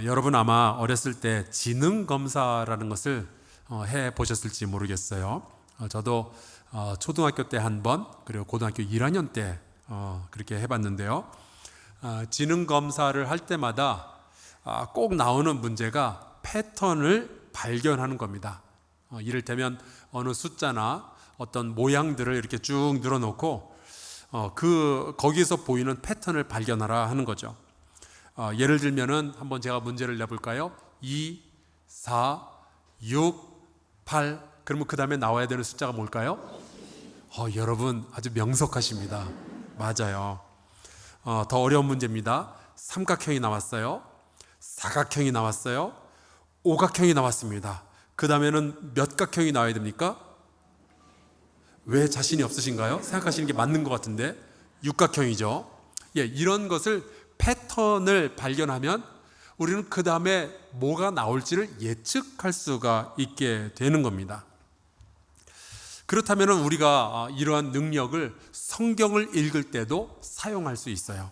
여러분 아마 어렸을 때 지능검사라는 것을 해보셨을지 모르겠어요. 저도 초등학교 때 한 번, 그리고 고등학교 1학년 때 그렇게 해봤는데요. 지능검사를 할 때마다 꼭 나오는 문제가 패턴을 발견하는 겁니다. 이를테면 어느 숫자나 어떤 모양들을 이렇게 쭉 늘어놓고 거기에서 보이는 패턴을 발견하라 하는 거죠. 예를 들면은 한번 제가 문제를 내볼까요? 2, 4, 6, 8 그러면 그 다음에 나와야 되는 숫자가 뭘까요? 여러분 아주 명석하십니다. 맞아요. 더 어려운 문제입니다. 삼각형이 나왔어요. 사각형이 나왔어요. 오각형이 나왔습니다. 그 다음에는 몇 각형이 나와야 됩니까? 왜 자신이 없으신가요? 생각하시는 게 맞는 것 같은데 육각형이죠. 이런 것을 패턴을 발견하면 우리는 그 다음에 뭐가 나올지를 예측할 수가 있게 되는 겁니다. 그렇다면 우리가 이러한 능력을 성경을 읽을 때도 사용할 수 있어요.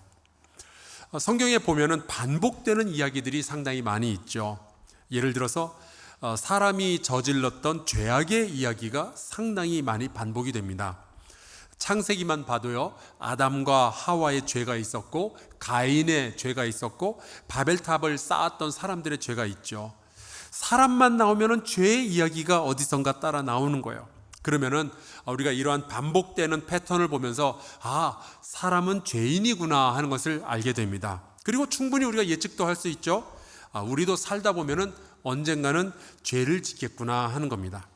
성경에 보면은 반복되는 이야기들이 상당히 많이 있죠. 예를 들어서 사람이 저질렀던 죄악의 이야기가 상당히 많이 반복이 됩니다. 창세기만 봐도요, 아담과 하와의 죄가 있었고 가인의 죄가 있었고 바벨탑을 쌓았던 사람들의 죄가 있죠. 사람만 나오면은 죄의 이야기가 어디선가 따라 나오는 거예요. 그러면은 우리가 이러한 반복되는 패턴을 보면서 사람은 죄인이구나 하는 것을 알게 됩니다. 그리고 충분히 우리가 예측도 할 수 있죠. 우리도 살다 보면은 언젠가는 죄를 짓겠구나 하는 겁니다.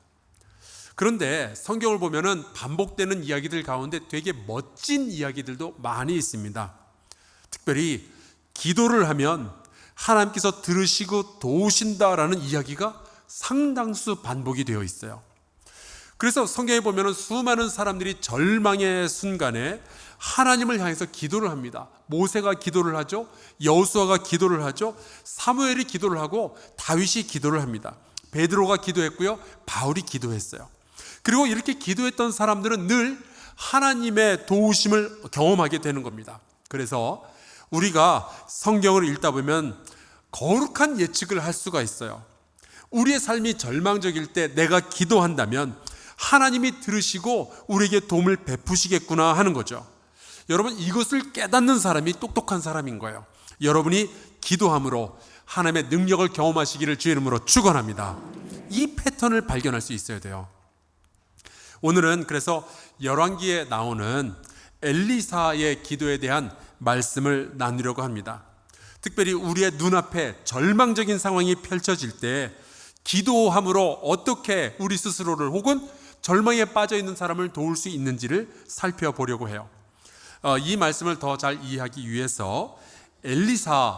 그런데 성경을 보면은 반복되는 이야기들 가운데 되게 멋진 이야기들도 많이 있습니다. 특별히 기도를 하면 하나님께서 들으시고 도우신다라는 이야기가 상당수 반복이 되어 있어요. 그래서 성경에 보면은 수많은 사람들이 절망의 순간에 하나님을 향해서 기도를 합니다. 모세가 기도를 하죠. 여호수아가 기도를 하죠. 사무엘이 기도를 하고 다윗이 기도를 합니다. 베드로가 기도했고요. 바울이 기도했어요. 그리고 이렇게 기도했던 사람들은 늘 하나님의 도우심을 경험하게 되는 겁니다. 그래서 우리가 성경을 읽다 보면 거룩한 예측을 할 수가 있어요. 우리의 삶이 절망적일 때 내가 기도한다면 하나님이 들으시고 우리에게 도움을 베푸시겠구나 하는 거죠. 여러분, 이것을 깨닫는 사람이 똑똑한 사람인 거예요. 여러분이 기도함으로 하나님의 능력을 경험하시기를 주의 이름으로 축원합니다. 이 패턴을 발견할 수 있어야 돼요. 오늘은 그래서 열왕기에 나오는 엘리사의 기도에 대한 말씀을 나누려고 합니다. 특별히 우리의 눈앞에 절망적인 상황이 펼쳐질 때 기도함으로 어떻게 우리 스스로를 혹은 절망에 빠져 있는 사람을 도울 수 있는지를 살펴보려고 해요. 이 말씀을 더 잘 이해하기 위해서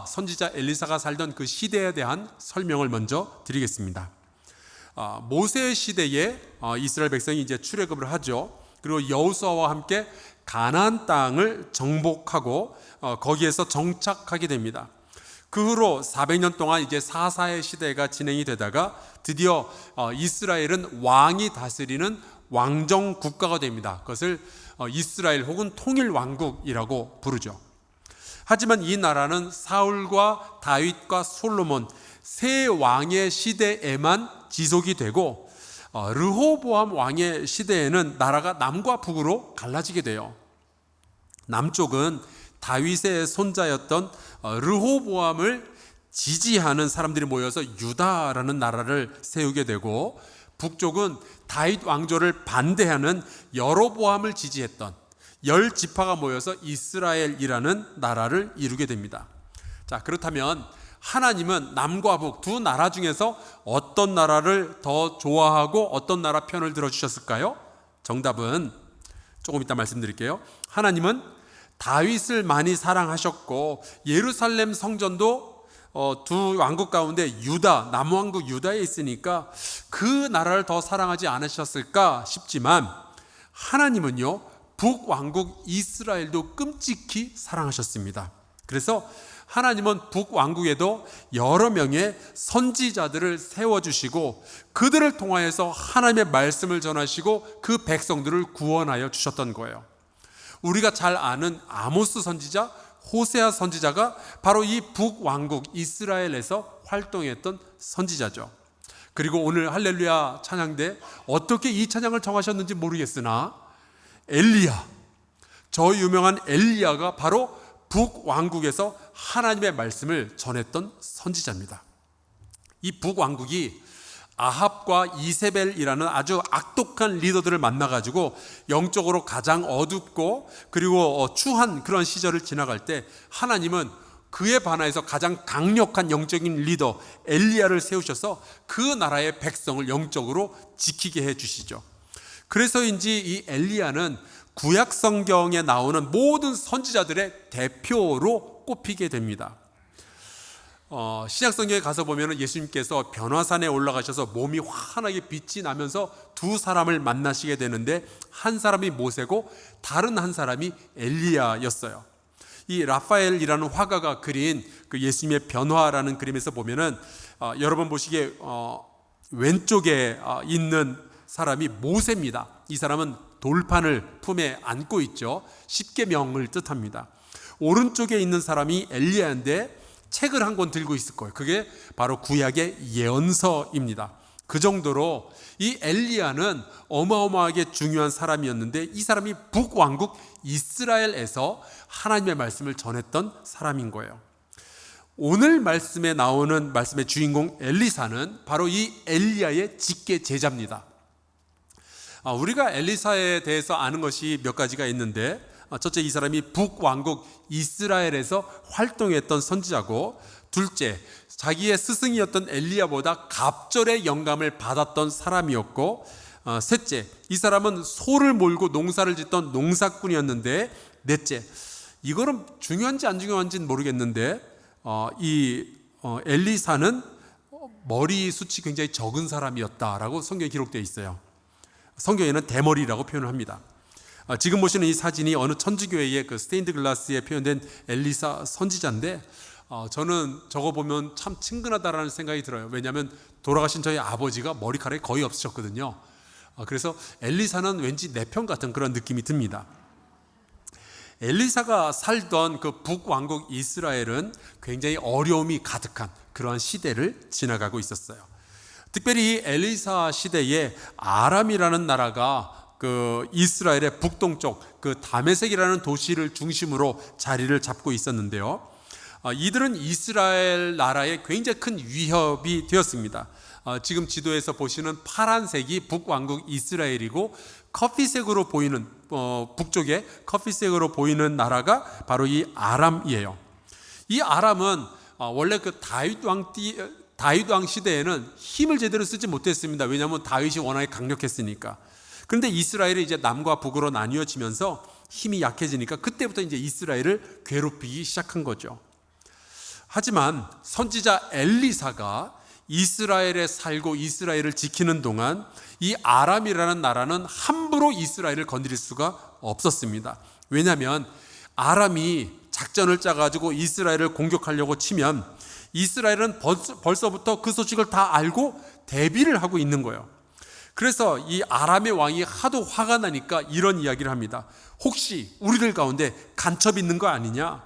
선지자 엘리사가 살던 그 시대에 대한 설명을 먼저 드리겠습니다. 모세 시대에 이스라엘 백성이 이제 출애굽을 하죠. 그리고 여호수아와 함께 가나안 땅을 정복하고 거기에서 정착하게 됩니다. 그 후로 400년 동안 이제 사사의 시대가 진행이 되다가 드디어 이스라엘은 왕이 다스리는 왕정 국가가 됩니다. 그것을 이스라엘 혹은 통일왕국이라고 부르죠. 하지만 이 나라는 사울과 다윗과 솔로몬 세 왕의 시대에만 지속이 되고 르호보암 왕의 시대에는 나라가 남과 북으로 갈라지게 돼요. 남쪽은 다윗의 손자였던 르호보암을 지지하는 사람들이 모여서 유다라는 나라를 세우게 되고, 북쪽은 다윗 왕조를 반대하는 여로보암을 지지했던 10지파가 모여서 이스라엘이라는 나라를 이루게 됩니다. 자, 그렇다면 하나님은 남과 북 두 나라 중에서 어떤 나라를 더 좋아하고 어떤 나라 편을 들어주셨을까요? 정답은 조금 이따 말씀드릴게요. 하나님은 다윗을 많이 사랑하셨고 예루살렘 성전도 두 왕국 가운데 남왕국 유다에 있으니까 그 나라를 더 사랑하지 않으셨을까 싶지만, 하나님은요 북왕국 이스라엘도 끔찍히 사랑하셨습니다. 그래서 하나님은 북왕국에도 여러 명의 선지자들을 세워주시고 그들을 통하여서 하나님의 말씀을 전하시고 그 백성들을 구원하여 주셨던 거예요. 우리가 잘 아는 아모스 선지자, 호세아 선지자가 바로 이 북왕국 이스라엘에서 활동했던 선지자죠. 그리고 오늘 할렐루야 찬양대 어떻게 이 찬양을 정하셨는지 모르겠으나 엘리야, 저 유명한 엘리야가 바로 북왕국에서 하나님의 말씀을 전했던 선지자입니다. 이 북왕국이 아합과 이세벨이라는 아주 악독한 리더들을 만나가지고 영적으로 가장 어둡고 그리고 추한 그런 시절을 지나갈 때 하나님은 그에 반하여서 가장 강력한 영적인 리더 엘리야를 세우셔서 그 나라의 백성을 영적으로 지키게 해주시죠. 그래서인지 이 엘리야는 구약 성경에 나오는 모든 선지자들의 대표로 꼽히게 됩니다. 신약 성경에 가서 보면 예수님께서 변화산에 올라가셔서 몸이 환하게 빛이 나면서 두 사람을 만나시게 되는데 한 사람이 모세고 다른 한 사람이 엘리야였어요. 이 라파엘이라는 화가가 그린 그 예수님의 변화라는 그림에서 보면은 여러분 보시기에 왼쪽에 있는 사람이 모세입니다. 이 사람은 돌판을 품에 안고 있죠. 십계명을 뜻합니다. 오른쪽에 있는 사람이 엘리야인데 책을 한 권 들고 있을 거예요. 그게 바로 구약의 예언서입니다. 그 정도로 이 엘리야는 어마어마하게 중요한 사람이었는데 이 사람이 북왕국 이스라엘에서 하나님의 말씀을 전했던 사람인 거예요. 오늘 말씀에 나오는 말씀의 주인공 엘리사는 바로 이 엘리야의 직계 제자입니다. 우리가 엘리사에 대해서 아는 것이 몇 가지가 있는데 첫째, 이 사람이 북왕국 이스라엘에서 활동했던 선지자고, 둘째, 자기의 스승이었던 엘리야보다 갑절의 영감을 받았던 사람이었고, 셋째, 이 사람은 소를 몰고 농사를 짓던 농사꾼이었는데, 넷째, 이거는 중요한지 안 중요한지는 모르겠는데 엘리사는 머리 숱이 굉장히 적은 사람이었다라고 성경에 기록되어 있어요. 성경에는 대머리라고 표현을 합니다. 지금 보시는 이 사진이 어느 천주교회의 그 스테인드 글라스에 표현된 엘리사 선지자인데 저는 저거 보면 참 친근하다라는 생각이 들어요. 왜냐하면 돌아가신 저희 아버지가 머리카락이 거의 없으셨거든요. 그래서 엘리사는 왠지 내 편 같은 그런 느낌이 듭니다. 엘리사가 살던 그 북왕국 이스라엘은 굉장히 어려움이 가득한 그러한 시대를 지나가고 있었어요. 특별히 이 엘리사 시대에 아람이라는 나라가 그 이스라엘의 북동쪽 그 다메섹이라는 도시를 중심으로 자리를 잡고 있었는데요. 이들은 이스라엘 나라에 굉장히 큰 위협이 되었습니다. 지금 지도에서 보시는 파란색이 북왕국 이스라엘이고 커피색으로 보이는 북쪽에 커피색으로 보이는 나라가 바로 이 아람이에요. 이 아람은 원래 그 다윗 왕 시대에는 힘을 제대로 쓰지 못했습니다. 왜냐하면 다윗이 워낙에 강력했으니까. 그런데 이스라엘이 이제 남과 북으로 나뉘어지면서 힘이 약해지니까 그때부터 이제 이스라엘을 괴롭히기 시작한 거죠. 하지만 선지자 엘리사가 이스라엘에 살고 이스라엘을 지키는 동안 이 아람이라는 나라는 함부로 이스라엘을 건드릴 수가 없었습니다. 왜냐하면 아람이 작전을 짜가지고 이스라엘을 공격하려고 치면 이스라엘은 벌써부터 그 소식을 다 알고 대비를 하고 있는 거예요. 그래서 이 아람의 왕이 하도 화가 나니까 이런 이야기를 합니다. 혹시 우리들 가운데 간첩 있는 거 아니냐?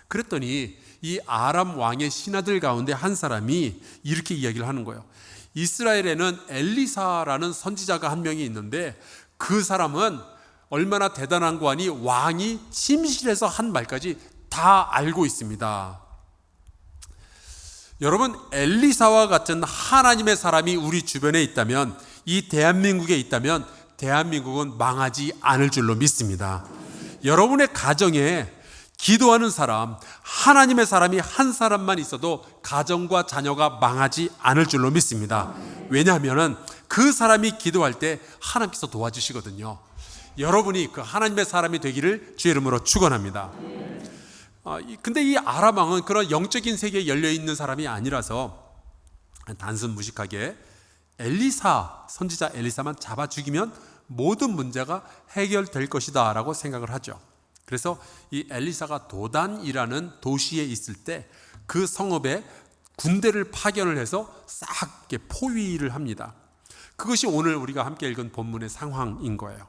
그랬더니 이 아람 왕의 신하들 가운데 한 사람이 이렇게 이야기를 하는 거예요. 이스라엘에는 엘리사라는 선지자가 한 명이 있는데 그 사람은 얼마나 대단한 거 아니 왕이 침실에서 한 말까지 다 알고 있습니다. 여러분, 엘리사와 같은 하나님의 사람이 우리 주변에 있다면, 이 대한민국에 있다면 대한민국은 망하지 않을 줄로 믿습니다. 여러분의 가정에 기도하는 사람, 하나님의 사람이 한 사람만 있어도 가정과 자녀가 망하지 않을 줄로 믿습니다. 왜냐하면 그 사람이 기도할 때 하나님께서 도와주시거든요. 여러분이 그 하나님의 사람이 되기를 주의 이름으로 축원합니다. 근데 이 아람 왕은 그런 영적인 세계에 열려있는 사람이 아니라서 단순 무식하게 엘리사, 선지자 엘리사만 잡아 죽이면 모든 문제가 해결될 것이다 라고 생각을 하죠. 그래서 이 엘리사가 도단이라는 도시에 있을 때 그 성읍에 군대를 파견을 해서 싹 이렇게 포위를 합니다. 그것이 오늘 우리가 함께 읽은 본문의 상황인 거예요.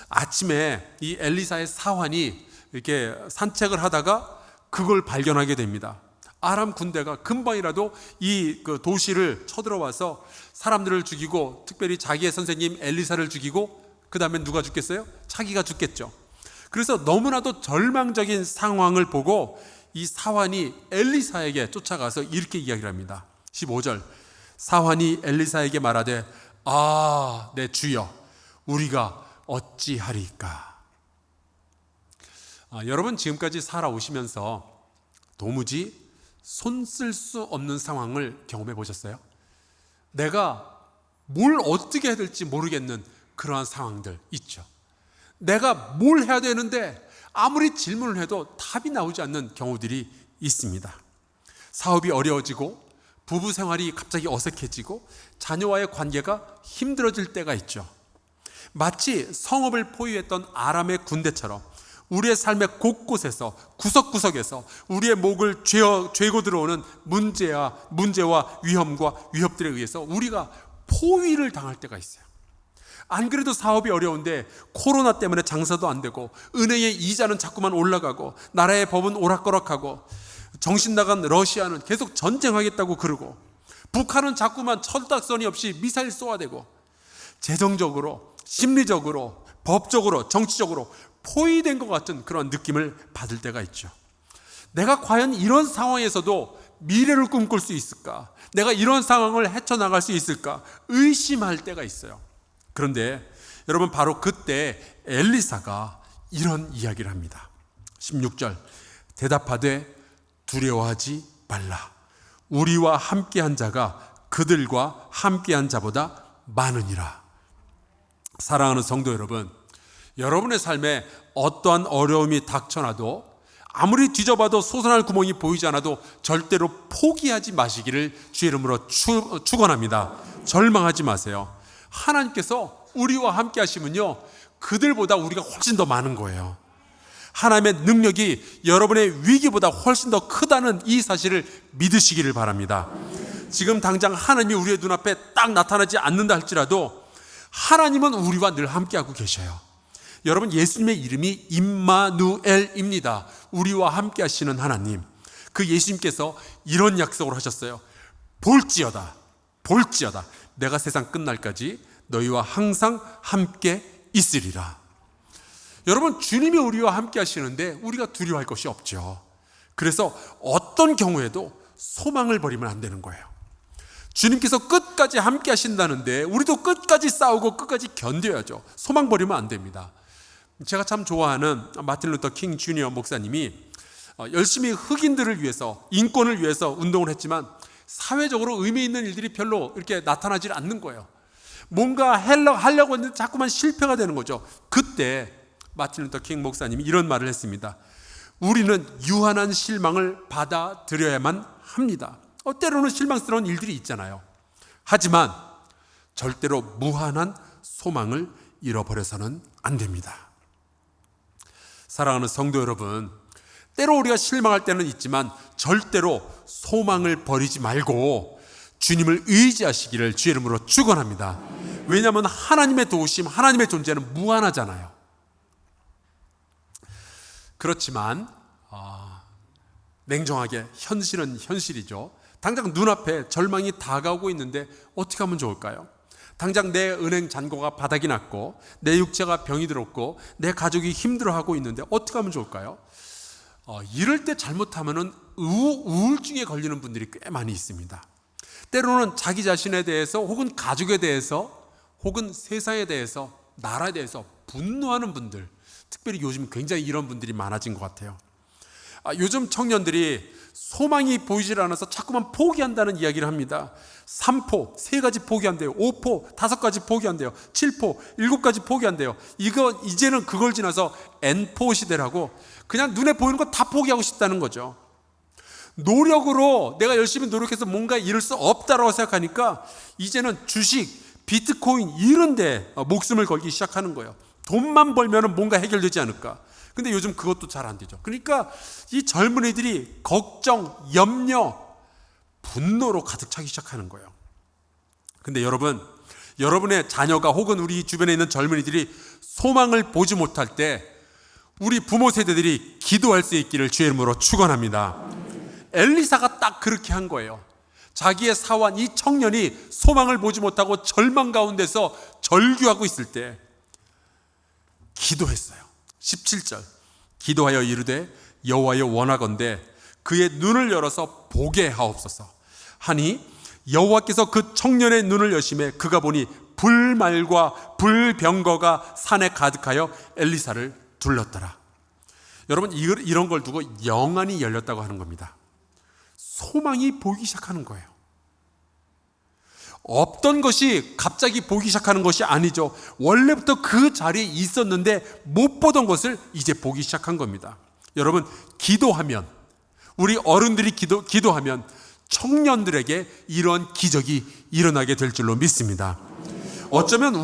아침에 이 엘리사의 사환이 이렇게 산책을 하다가 그걸 발견하게 됩니다. 아람 군대가 금방이라도 이 도시를 쳐들어와서 사람들을 죽이고, 특별히 자기의 선생님 엘리사를 죽이고, 그 다음에 누가 죽겠어요? 자기가 죽겠죠. 그래서 너무나도 절망적인 상황을 보고 이 사환이 엘리사에게 쫓아가서 이렇게 이야기를 합니다. 15절, 사환이 엘리사에게 말하되 내 주여, 우리가 어찌하리까. 여러분, 지금까지 살아오시면서 도무지 손 쓸 수 없는 상황을 경험해 보셨어요? 내가 뭘 어떻게 해야 될지 모르겠는 그러한 상황들 있죠. 내가 뭘 해야 되는데 아무리 질문을 해도 답이 나오지 않는 경우들이 있습니다. 사업이 어려워지고, 부부 생활이 갑자기 어색해지고, 자녀와의 관계가 힘들어질 때가 있죠. 마치 성읍을 포위했던 아람의 군대처럼 우리의 삶의 곳곳에서, 구석구석에서 우리의 목을 죄고 들어오는 문제와 위험과 위협들에 의해서 우리가 포위를 당할 때가 있어요. 안 그래도 사업이 어려운데 코로나 때문에 장사도 안 되고, 은행의 이자는 자꾸만 올라가고, 나라의 법은 오락가락하고, 정신 나간 러시아는 계속 전쟁하겠다고 그러고, 북한은 자꾸만 철딱서니 없이 미사일 쏘아대고, 재정적으로, 심리적으로, 법적으로, 정치적으로 포위된 것 같은 그런 느낌을 받을 때가 있죠. 내가 과연 이런 상황에서도 미래를 꿈꿀 수 있을까? 내가 이런 상황을 헤쳐나갈 수 있을까? 의심할 때가 있어요. 그런데 여러분, 바로 그때 엘리사가 이런 이야기를 합니다. 16절, 대답하되 두려워하지 말라. 우리와 함께한 자가 그들과 함께한 자보다 많으니라. 사랑하는 성도 여러분, 여러분의 삶에 어떠한 어려움이 닥쳐나도, 아무리 뒤져봐도 솟아날 구멍이 보이지 않아도 절대로 포기하지 마시기를 주의 이름으로 축원합니다. 절망하지 마세요. 하나님께서 우리와 함께 하시면요, 그들보다 우리가 훨씬 더 많은 거예요. 하나님의 능력이 여러분의 위기보다 훨씬 더 크다는 이 사실을 믿으시기를 바랍니다. 지금 당장 하나님이 우리의 눈앞에 딱 나타나지 않는다 할지라도 하나님은 우리와 늘 함께하고 계셔요. 여러분, 예수님의 이름이 임마누엘입니다. 우리와 함께 하시는 하나님. 그 예수님께서 이런 약속을 하셨어요. 볼지어다 내가 세상 끝날까지 너희와 항상 함께 있으리라. 여러분, 주님이 우리와 함께 하시는데 우리가 두려워할 것이 없죠. 그래서 어떤 경우에도 소망을 버리면 안 되는 거예요. 주님께서 끝까지 함께 하신다는데 우리도 끝까지 싸우고 끝까지 견뎌야죠. 소망 버리면 안 됩니다. 제가 참 좋아하는 마틴 루터 킹 주니어 목사님이 열심히 흑인들을 위해서, 인권을 위해서 운동을 했지만 사회적으로 의미 있는 일들이 별로 이렇게 나타나질 않는 거예요. 뭔가 하려고 했는데 자꾸만 실패가 되는 거죠. 그때 마틴 루터 킹 목사님이 이런 말을 했습니다. 우리는 유한한 실망을 받아들여야만 합니다. 때로는 실망스러운 일들이 있잖아요. 하지만 절대로 무한한 소망을 잃어버려서는 안 됩니다. 사랑하는 성도 여러분, 때로 우리가 실망할 때는 있지만 절대로 소망을 버리지 말고 주님을 의지하시기를 주의 이름으로 축원합니다. 왜냐하면 하나님의 도우심, 하나님의 존재는 무한하잖아요. 그렇지만 냉정하게 현실은 현실이죠. 당장 눈앞에 절망이 다가오고 있는데 어떻게 하면 좋을까요? 당장 내 은행 잔고가 바닥이 났고, 내 육체가 병이 들었고, 내 가족이 힘들어하고 있는데 어떻게 하면 좋을까요? 이럴 때 잘못하면 우울증에 걸리는 분들이 꽤 많이 있습니다. 때로는 자기 자신에 대해서, 혹은 가족에 대해서, 혹은 세상에 대해서, 나라에 대해서 분노하는 분들, 특별히 요즘 굉장히 이런 분들이 많아진 것 같아요. 요즘 청년들이 소망이 보이질 않아서 자꾸만 포기한다는 이야기를 합니다. 3포, 3가지 포기한대요. 5포, 5가지 포기한대요. 7포, 7가지 포기한대요. 이제는 그걸 지나서 N포 시대라고 그냥 눈에 보이는 거 다 포기하고 싶다는 거죠. 노력으로 내가 열심히 노력해서 뭔가 이룰 수 없다라고 생각하니까 이제는 주식, 비트코인 이런 데 목숨을 걸기 시작하는 거예요. 돈만 벌면 뭔가 해결되지 않을까. 근데 요즘 그것도 잘 안 되죠. 그러니까 이 젊은이들이 걱정, 염려, 분노로 가득 차기 시작하는 거예요. 근데 여러분의 자녀가 혹은 우리 주변에 있는 젊은이들이 소망을 보지 못할 때 우리 부모 세대들이 기도할 수 있기를 주의 이름으로 축원합니다. 엘리사가 딱 그렇게 한 거예요. 자기의 사환 이 청년이 소망을 보지 못하고 절망 가운데서 절규하고 있을 때 기도했어요. 17절 기도하여 이르되 여호와여 원하건대 그의 눈을 열어서 보게 하옵소서 하니 여호와께서 그 청년의 눈을 여심해 그가 보니 불말과 불병거가 산에 가득하여 엘리사를 둘렀더라. 여러분 이런 걸 두고 영안이 열렸다고 하는 겁니다. 소망이 보이기 시작하는 거예요. 없던 것이 갑자기 보이기 시작하는 것이 아니죠. 원래부터 그 자리에 있었는데 못 보던 것을 이제 보기 시작한 겁니다. 여러분 기도하면 우리 어른들이 기도하면 청년들에게 이런 기적이 일어나게 될 줄로 믿습니다. 어쩌면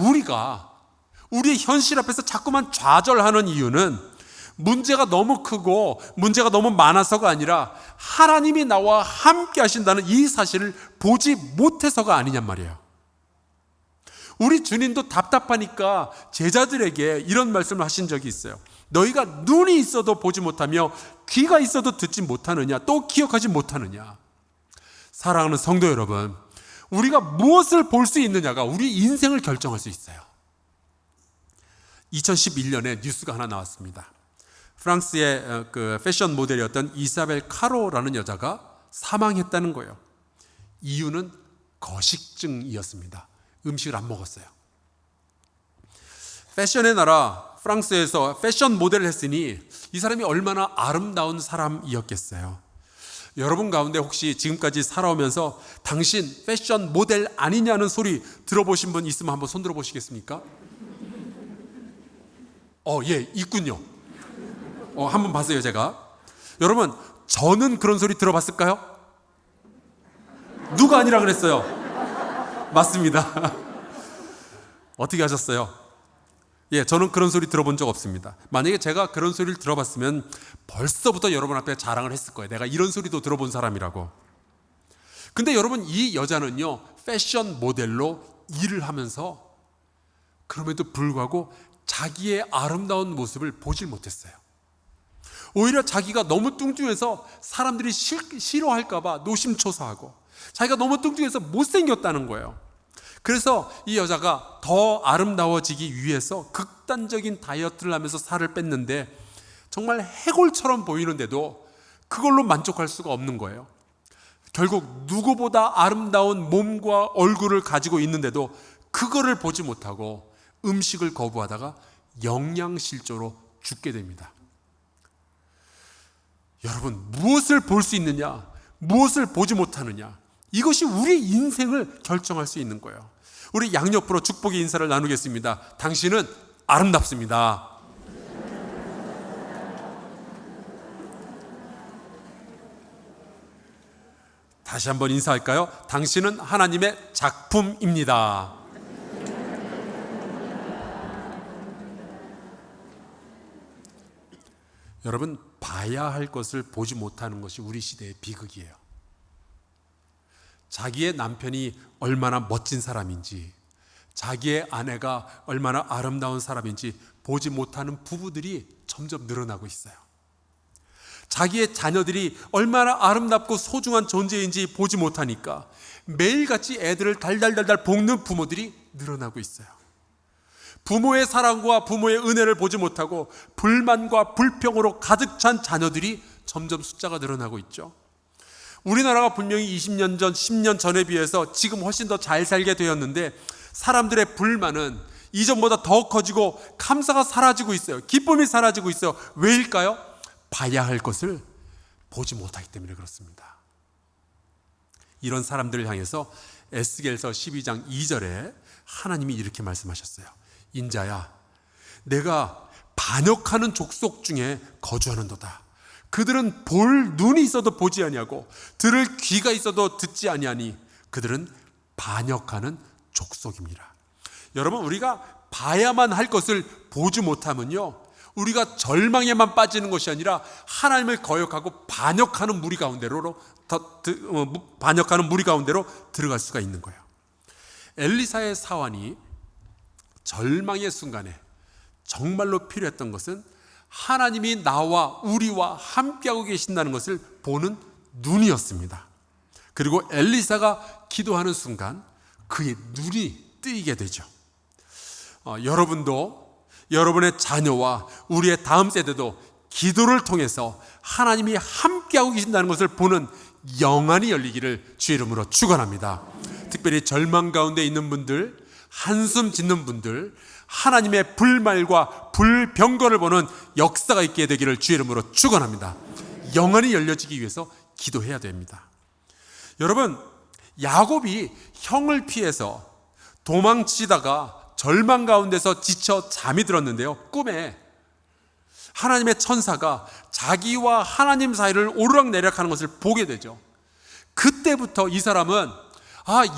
우리의 현실 앞에서 자꾸만 좌절하는 이유는 문제가 너무 크고 문제가 너무 많아서가 아니라 하나님이 나와 함께 하신다는 이 사실을 보지 못해서가 아니냔 말이에요. 우리 주님도 답답하니까 제자들에게 이런 말씀을 하신 적이 있어요. 너희가 눈이 있어도 보지 못하며 귀가 있어도 듣지 못하느냐, 또 기억하지 못하느냐. 사랑하는 성도 여러분, 우리가 무엇을 볼 수 있느냐가 우리 인생을 결정할 수 있어요. 2011년에 뉴스가 하나 나왔습니다. 프랑스의 그 패션 모델이었던 이사벨 카로라는 여자가 사망했다는 거예요. 이유는 거식증이었습니다. 음식을 안 먹었어요. 패션의 나라 프랑스에서 패션 모델을 했으니 이 사람이 얼마나 아름다운 사람이었겠어요. 여러분 가운데 혹시 지금까지 살아오면서 당신 패션 모델 아니냐는 소리 들어보신 분 있으면 한번 손 들어보시겠습니까? 예, 있군요. 한번 봤어요, 제가. 여러분, 저는 그런 소리 들어봤을까요? 누가 아니라 그랬어요? 맞습니다. 어떻게 하셨어요? 예, 저는 그런 소리 들어본 적 없습니다. 만약에 제가 그런 소리를 들어봤으면 벌써부터 여러분 앞에 자랑을 했을 거예요. 내가 이런 소리도 들어본 사람이라고. 근데 여러분, 이 여자는요, 패션 모델로 일을 하면서 그럼에도 불구하고 자기의 아름다운 모습을 보질 못했어요. 오히려 자기가 너무 뚱뚱해서 사람들이 싫어할까봐 노심초사하고 자기가 너무 뚱뚱해서 못생겼다는 거예요. 그래서 이 여자가 더 아름다워지기 위해서 극단적인 다이어트를 하면서 살을 뺐는데 정말 해골처럼 보이는데도 그걸로 만족할 수가 없는 거예요. 결국 누구보다 아름다운 몸과 얼굴을 가지고 있는데도 그거를 보지 못하고 음식을 거부하다가 영양실조로 죽게 됩니다. 여러분, 무엇을 볼 수 있느냐, 무엇을 보지 못하느냐, 이것이 우리 인생을 결정할 수 있는 거예요. 우리 양옆으로 축복의 인사를 나누겠습니다. 당신은 아름답습니다. 다시 한번 인사할까요? 당신은 하나님의 작품입니다. 여러분, 봐야 할 것을 보지 못하는 것이 우리 시대의 비극이에요. 자기의 남편이 얼마나 멋진 사람인지, 자기의 아내가 얼마나 아름다운 사람인지 보지 못하는 부부들이 점점 늘어나고 있어요. 자기의 자녀들이 얼마나 아름답고 소중한 존재인지 보지 못하니까 매일같이 애들을 달달달달 볶는 부모들이 늘어나고 있어요. 부모의 사랑과 부모의 은혜를 보지 못하고 불만과 불평으로 가득 찬 자녀들이 점점 숫자가 늘어나고 있죠. 우리나라가 분명히 20년 전, 10년 전에 비해서 지금 훨씬 더 잘 살게 되었는데 사람들의 불만은 이전보다 더 커지고 감사가 사라지고 있어요. 기쁨이 사라지고 있어요. 왜일까요? 봐야 할 것을 보지 못하기 때문에 그렇습니다. 이런 사람들을 향해서 에스겔서 12장 2절에 하나님이 이렇게 말씀하셨어요. 인자야, 내가 반역하는 족속 중에 거주하는도다. 그들은 볼 눈이 있어도 보지 아니하고 들을 귀가 있어도 듣지 아니하니 그들은 반역하는 족속입니다. 여러분, 우리가 봐야만 할 것을 보지 못하면요, 우리가 절망에만 빠지는 것이 아니라 하나님을 거역하고 반역하는 무리 가운데로 들어갈 수가 있는 거예요. 엘리사의 사환이 절망의 순간에 정말로 필요했던 것은 하나님이 나와 우리와 함께하고 계신다는 것을 보는 눈이었습니다. 그리고 엘리사가 기도하는 순간 그의 눈이 뜨이게 되죠. 여러분도 여러분의 자녀와 우리의 다음 세대도 기도를 통해서 하나님이 함께하고 계신다는 것을 보는 영안이 열리기를 주의 이름으로 축원합니다. 특별히 절망 가운데 있는 분들, 한숨 짓는 분들, 하나님의 불말과 불병거를 보는 역사가 있게 되기를 주의 이름으로 축원합니다. 영안이 열려지기 위해서 기도해야 됩니다. 여러분, 야곱이 형을 피해서 도망치다가 절망 가운데서 지쳐 잠이 들었는데요, 꿈에 하나님의 천사가 자기와 하나님 사이를 오르락내리락하는 것을 보게 되죠. 그때부터 이 사람은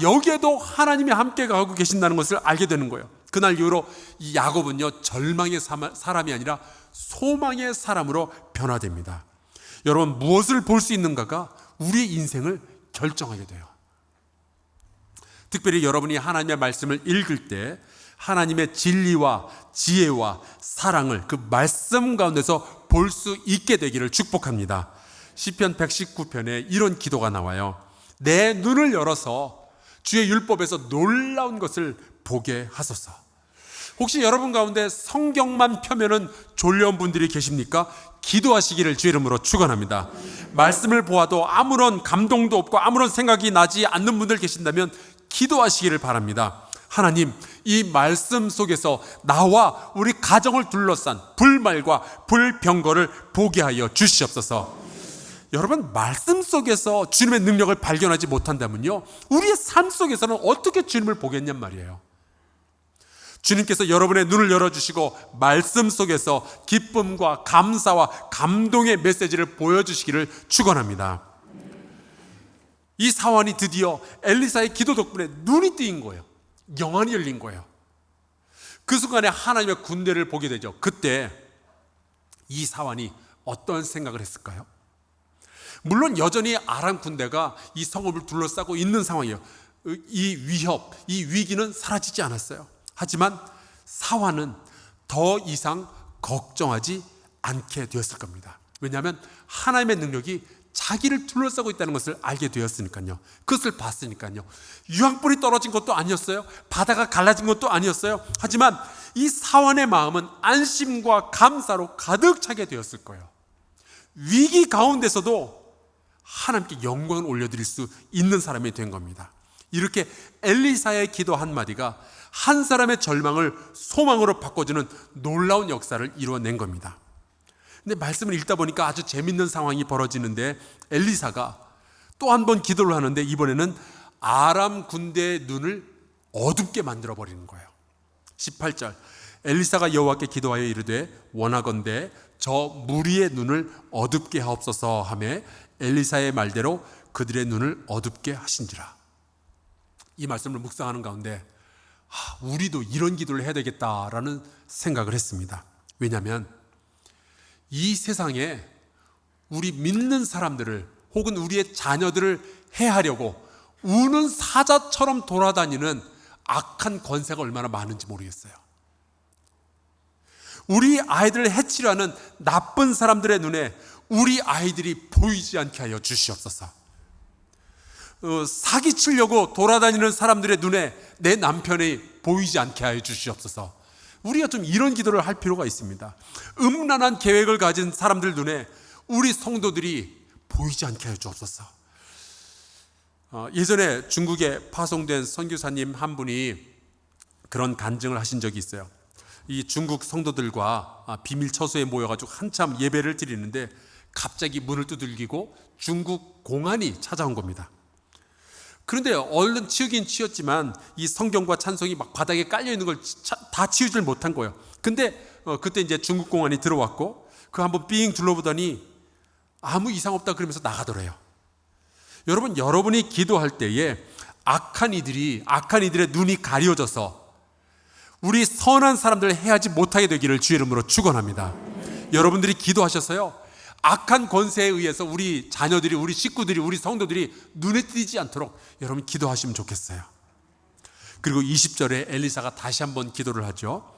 여기에도 하나님이 함께 가고 계신다는 것을 알게 되는 거예요. 그날 이후로 이 야곱은요, 절망의 사람이 아니라 소망의 사람으로 변화됩니다. 여러분, 무엇을 볼 수 있는가가 우리의 인생을 결정하게 돼요. 특별히 여러분이 하나님의 말씀을 읽을 때 하나님의 진리와 지혜와 사랑을 그 말씀 가운데서 볼 수 있게 되기를 축복합니다. 시편 119편에 이런 기도가 나와요. 내 눈을 열어서 주의 율법에서 놀라운 것을 보게 하소서. 혹시 여러분 가운데 성경만 펴면은 졸려온 분들이 계십니까? 기도하시기를 주의 이름으로 축원합니다. 말씀을 보아도 아무런 감동도 없고 아무런 생각이 나지 않는 분들 계신다면 기도하시기를 바랍니다. 하나님, 이 말씀 속에서 나와 우리 가정을 둘러싼 불말과 불병거를 보게 하여 주시옵소서. 여러분, 말씀 속에서 주님의 능력을 발견하지 못한다면요, 우리의 삶 속에서는 어떻게 주님을 보겠냔 말이에요. 주님께서 여러분의 눈을 열어주시고 말씀 속에서 기쁨과 감사와 감동의 메시지를 보여주시기를 축원합니다. 이 사환이 드디어 엘리사의 기도 덕분에 눈이 뜨인 거예요. 영안이 열린 거예요. 그 순간에 하나님의 군대를 보게 되죠. 그때 이 사환이 어떤 생각을 했을까요? 물론 여전히 아람 군대가 이 성읍을 둘러싸고 있는 상황이에요. 이 위협, 이 위기는 사라지지 않았어요. 하지만 사환은 더 이상 걱정하지 않게 되었을 겁니다. 왜냐하면 하나님의 능력이 자기를 둘러싸고 있다는 것을 알게 되었으니까요. 그것을 봤으니까요. 유황불이 떨어진 것도 아니었어요. 바다가 갈라진 것도 아니었어요. 하지만 이 사환의 마음은 안심과 감사로 가득 차게 되었을 거예요. 위기 가운데서도 하나님께 영광을 올려드릴 수 있는 사람이 된 겁니다. 이렇게 엘리사의 기도 한마디가 한 사람의 절망을 소망으로 바꿔주는 놀라운 역사를 이루어낸 겁니다. 근데 말씀을 읽다 보니까 아주 재밌는 상황이 벌어지는데, 엘리사가 또 한 번 기도를 하는데 이번에는 아람 군대의 눈을 어둡게 만들어 버리는 거예요. 18절, 엘리사가 여호와께 기도하여 이르되 원하건대 저 무리의 눈을 어둡게 하옵소서 하며 엘리사의 말대로 그들의 눈을 어둡게 하신지라. 이 말씀을 묵상하는 가운데 우리도 이런 기도를 해야 되겠다라는 생각을 했습니다. 왜냐하면 이 세상에 우리 믿는 사람들을 혹은 우리의 자녀들을 해하려고 우는 사자처럼 돌아다니는 악한 권세가 얼마나 많은지 모르겠어요. 우리 아이들을 해치려 하는 나쁜 사람들의 눈에 우리 아이들이 보이지 않게 하여 주시옵소서. 사기치려고 돌아다니는 사람들의 눈에 내 남편이 보이지 않게 하여 주시옵소서. 우리가 좀 이런 기도를 할 필요가 있습니다. 음란한 계획을 가진 사람들 눈에 우리 성도들이 보이지 않게 하여 주옵소서. 예전에 중국에 파송된 선교사님 한 분이 그런 간증을 하신 적이 있어요. 이 중국 성도들과 비밀 처소에 모여가지고 한참 예배를 드리는데 갑자기 문을 두들기고 중국 공안이 찾아온 겁니다. 그런데 얼른 치우긴 치웠지만 이 성경과 찬송이 막 바닥에 깔려 있는 걸 다 치우질 못한 거예요. 근데 그때 이제 중국 공안이 들어왔고 그 한번 삥 둘러보더니 아무 이상 없다 그러면서 나가더래요. 여러분, 여러분이 기도할 때에 악한 이들의 눈이 가려져서 우리 선한 사람들을 해하지 못하게 되기를 주의 이름으로 축원합니다. 여러분들이 기도하셔서요, 악한 권세에 의해서 우리 자녀들이, 우리 식구들이, 우리 성도들이 눈에 띄지 않도록 여러분 기도하시면 좋겠어요. 그리고 20절에 엘리사가 다시 한번 기도를 하죠.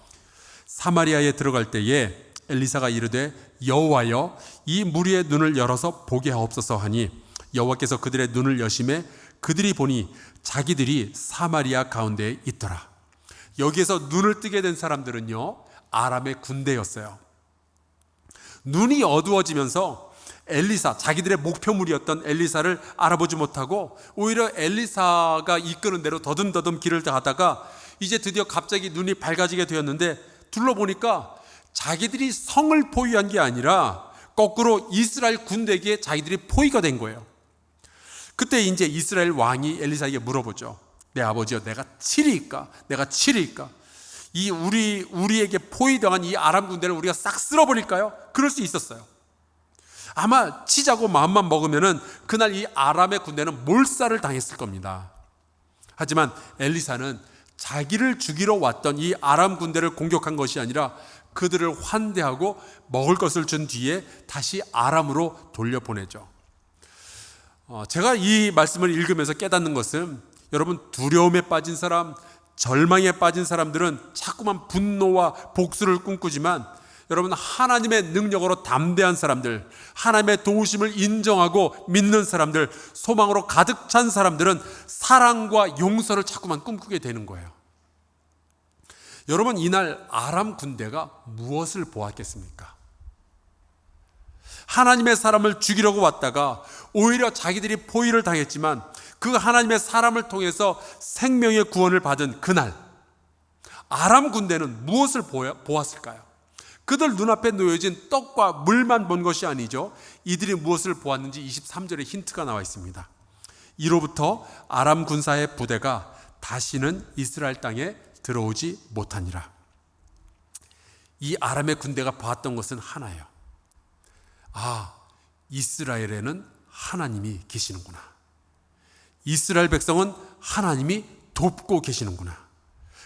사마리아에 들어갈 때에 엘리사가 이르되 여호와여 이 무리의 눈을 열어서 보게 하옵소서 하니 여호와께서 그들의 눈을 여심해 그들이 보니 자기들이 사마리아 가운데에 있더라. 여기에서 눈을 뜨게 된 사람들은요, 아람의 군대였어요. 눈이 어두워지면서 엘리사, 자기들의 목표물이었던 엘리사를 알아보지 못하고 오히려 엘리사가 이끄는 대로 더듬더듬 길을 가다가 이제 드디어 갑자기 눈이 밝아지게 되었는데 둘러보니까 자기들이 성을 포위한 게 아니라 거꾸로 이스라엘 군대에게 자기들이 포위가 된 거예요. 그때 이제 이스라엘 왕이 엘리사에게 물어보죠. 내 아버지여, 내가 치리이까? 내가 치리이까? 우리에게 포위당한 이 아람 군대를 우리가 싹 쓸어버릴까요? 그럴 수 있었어요. 아마 치자고 마음만 먹으면은 그날 이 아람의 군대는 몰살을 당했을 겁니다. 하지만 엘리사는 자기를 죽이러 왔던 이 아람 군대를 공격한 것이 아니라 그들을 환대하고 먹을 것을 준 뒤에 다시 아람으로 돌려보내죠. 제가 이 말씀을 읽으면서 깨닫는 것은 여러분, 두려움에 빠진 사람, 절망에 빠진 사람들은 자꾸만 분노와 복수를 꿈꾸지만 여러분, 하나님의 능력으로 담대한 사람들, 하나님의 도우심을 인정하고 믿는 사람들, 소망으로 가득 찬 사람들은 사랑과 용서를 자꾸만 꿈꾸게 되는 거예요. 여러분, 이날 아람 군대가 무엇을 보았겠습니까? 하나님의 사람을 죽이려고 왔다가 오히려 자기들이 포위를 당했지만 그 하나님의 사람을 통해서 생명의 구원을 받은 그날 아람 군대는 무엇을 보았을까요? 그들 눈앞에 놓여진 떡과 물만 본 것이 아니죠. 이들이 무엇을 보았는지 23절에 힌트가 나와 있습니다. 이로부터 아람 군사의 부대가 다시는 이스라엘 땅에 들어오지 못하니라. 이 아람의 군대가 봤던 것은 하나예요. 아, 이스라엘에는 하나님이 계시는구나. 이스라엘 백성은 하나님이 돕고 계시는구나.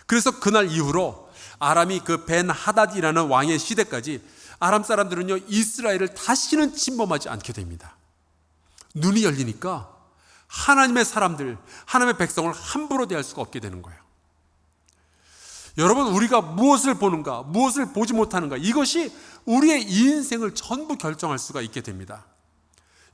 그래서 그날 이후로 아람이 그 벤 하닷이라는 왕의 시대까지 아람 사람들은요, 이스라엘을 다시는 침범하지 않게 됩니다. 눈이 열리니까 하나님의 사람들, 하나님의 백성을 함부로 대할 수가 없게 되는 거예요. 여러분, 우리가 무엇을 보는가, 무엇을 보지 못하는가, 이것이 우리의 인생을 전부 결정할 수가 있게 됩니다.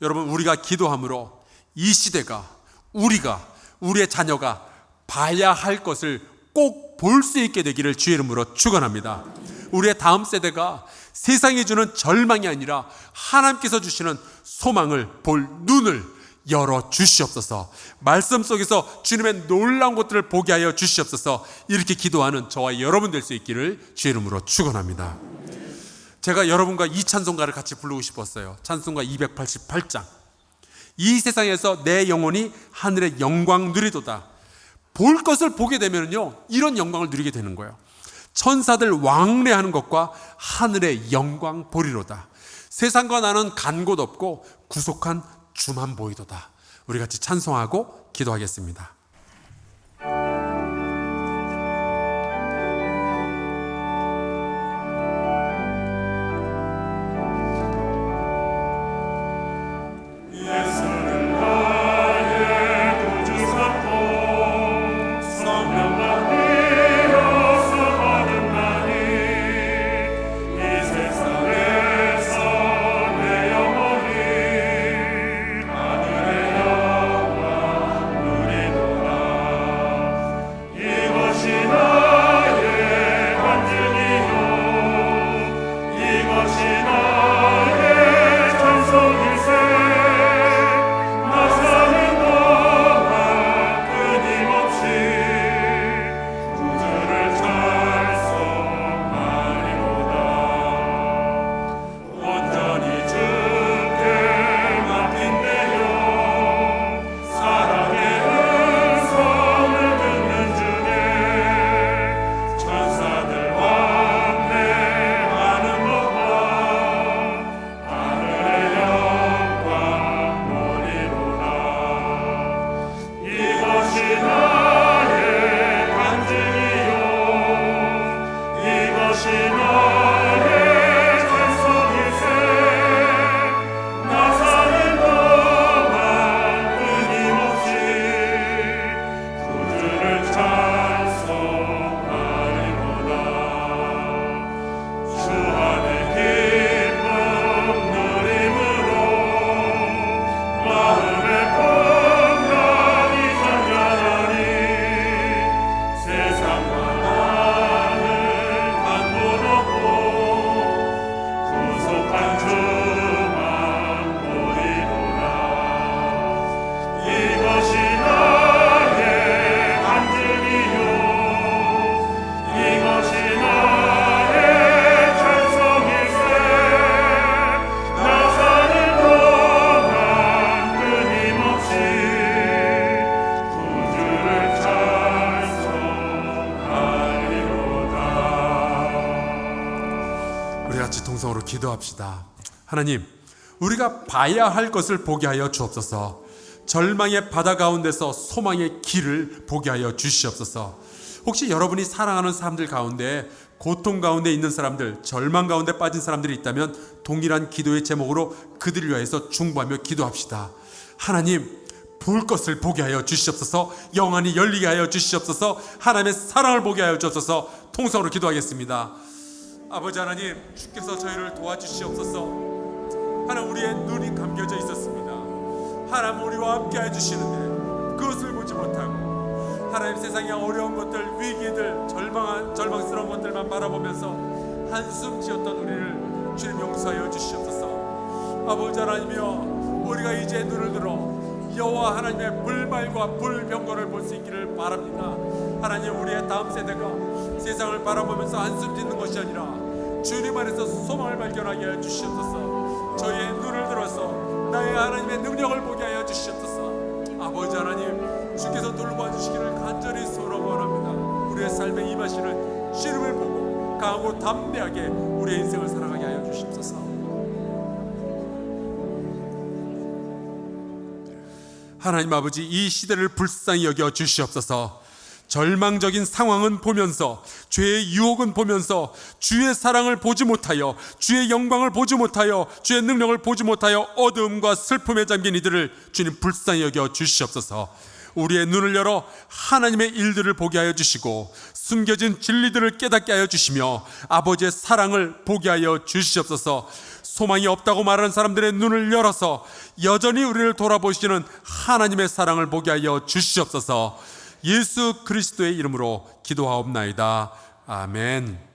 여러분, 우리가 기도함으로 이 시대가, 우리의 자녀가 봐야 할 것을 꼭 볼 수 있게 되기를 주의 이름으로 축원합니다. 우리의 다음 세대가 세상이 주는 절망이 아니라 하나님께서 주시는 소망을 볼 눈을 열어 주시옵소서. 말씀 속에서 주님의 놀라운 것들을 보게 하여 주시옵소서. 이렇게 기도하는 저와 여러분 될 수 있기를 주의 이름으로 축원합니다. 제가 여러분과 이 찬송가를 같이 부르고 싶었어요. 찬송가 288장. 이 세상에서 내 영혼이 하늘의 영광 누리도다. 볼 것을 보게 되면요, 이런 영광을 누리게 되는 거예요. 천사들 왕래하는 것과 하늘의 영광 보리로다. 세상과 나는 간 곳 없고 구속한 주만 보이도다. 우리 같이 찬송하고 기도하겠습니다. 같이 동성으로 기도합시다. 하나님, 우리가 봐야 할 것을 보게 하여 주옵소서. 절망의 바다 가운데서 소망의 길을 보게 하여 주시옵소서. 혹시 여러분이 사랑하는 사람들 가운데, 고통 가운데 있는 사람들, 절망 가운데 빠진 사람들이 있다면 동일한 기도의 제목으로 그들을 위해서 중보하며 기도합시다. 하나님, 볼 것을 보게 하여 주시옵소서. 영안이 열리게 하여 주시옵소서. 하나님의 사랑을 보게 하여 주옵소서. 통성으로 기도하겠습니다. 아버지 하나님, 주께서 저희를 도와주시옵소서. 하나님, 우리의 눈이 감겨져 있었습니다. 하나님, 우리와 함께 해주시는데 그것을 보지 못하고 하나님, 세상의 어려운 것들, 위기들, 절망스러운 것들만 바라보면서 한숨 지었던 우리를 주님 용서하여 주시옵소서. 아버지 하나님이여, 우리가 이제 눈을 들어 여호와 하나님의 불말과 불병거를 볼 수 있기를 바랍니다. 하나님, 우리의 다음 세대가 세상을 바라보면서 한숨 짓는 것이 아니라 주님 안에서 소망을 발견하게 하여 주시옵소서. 저희의 눈을 들어서 나의 하나님의 능력을 보게 하여 주시옵소서. 아버지 하나님, 주께서 돌봐주시기를 간절히 소원합니다. 우리의 삶에 임하시는 주님을 보고 강하고 담대하게 우리의 인생을 살아가게 하여 주시옵소서. 하나님 아버지, 이 시대를 불쌍히 여겨 주시옵소서. 절망적인 상황은 보면서, 죄의 유혹은 보면서 주의 사랑을 보지 못하여, 주의 영광을 보지 못하여, 주의 능력을 보지 못하여 어두움과 슬픔에 잠긴 이들을 주님 불쌍히 여겨 주시옵소서. 우리의 눈을 열어 하나님의 일들을 보게 하여 주시고 숨겨진 진리들을 깨닫게 하여 주시며 아버지의 사랑을 보게 하여 주시옵소서. 소망이 없다고 말하는 사람들의 눈을 열어서 여전히 우리를 돌아보시는 하나님의 사랑을 보게 하여 주시옵소서. 예수 그리스도의 이름으로 기도하옵나이다. 아멘.